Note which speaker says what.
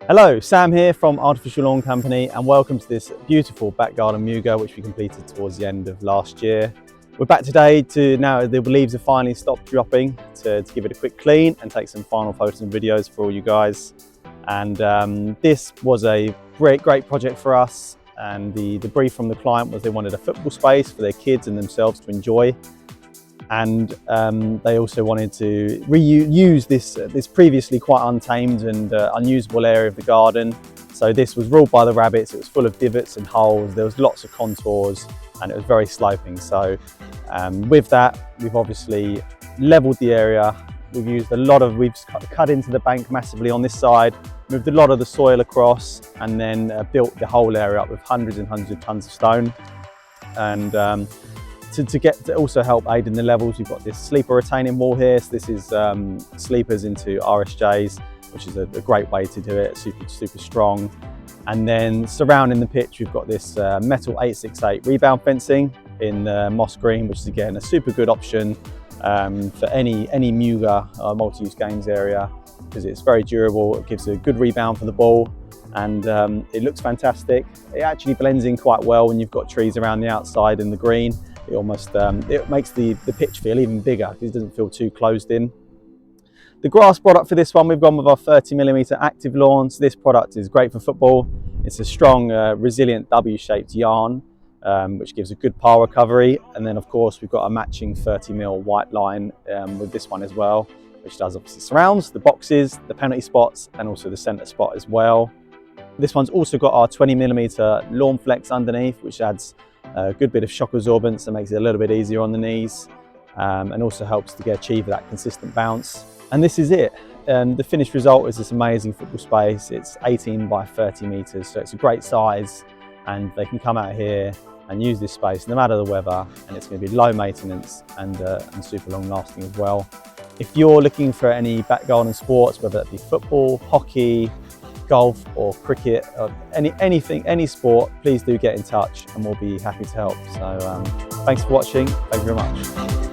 Speaker 1: Hello, Sam here from Artificial Lawn Company, and welcome to this beautiful back garden muga which we completed towards the end of last year. We're back today to now the leaves have finally stopped dropping to give it a quick clean and take some final photos and videos for all you guys. And this was a great project for us, and the brief from the client was they wanted a football space for their kids and themselves to enjoy. And they also wanted to reuse this previously quite untamed and unusable area of the garden. So this was ruled by the rabbits. It was full of divots and holes. There was lots of contours and it was very sloping. So with that, we've obviously leveled the area. We've cut into the bank massively on this side, moved a lot of the soil across, and then built the whole area up with hundreds and hundreds of tons of stone. And to also help aid in the levels, we've got this sleeper retaining wall here. So this is sleepers into RSJs, which is a great way to do it, super strong. And then surrounding the pitch, we've got this metal 868 rebound fencing in moss green, which is again a super good option for any muga multi-use games area, because it's very durable. It gives a good rebound for the ball, and it looks fantastic. It actually blends in quite well when you've got trees around the outside in the green. It almost it makes the pitch feel even bigger because it doesn't feel too closed in. The grass product for this one, we've gone with our 30mm active lawn. So this product is great for football. It's a strong, resilient W-shaped yarn, which gives a good pile recovery. And then of course we've got a matching 30mm white line with this one as well, which does obviously surrounds the boxes, the penalty spots, and also the centre spot as well. This one's also got our 20mm Lawnflex underneath, which adds a good bit of shock absorbance and makes it a little bit easier on the knees, and also helps to achieve that consistent bounce. And this is it. The finished result is this amazing football space. It's 18 by 30 meters, so it's a great size, and they can come out here and use this space no matter the weather, and it's going to be low maintenance and super long lasting as well. If you're looking for any back garden sports, whether that be football, hockey, golf or cricket, or any sport, please do get in touch and we'll be happy to help. So thanks for watching. Thank you very much.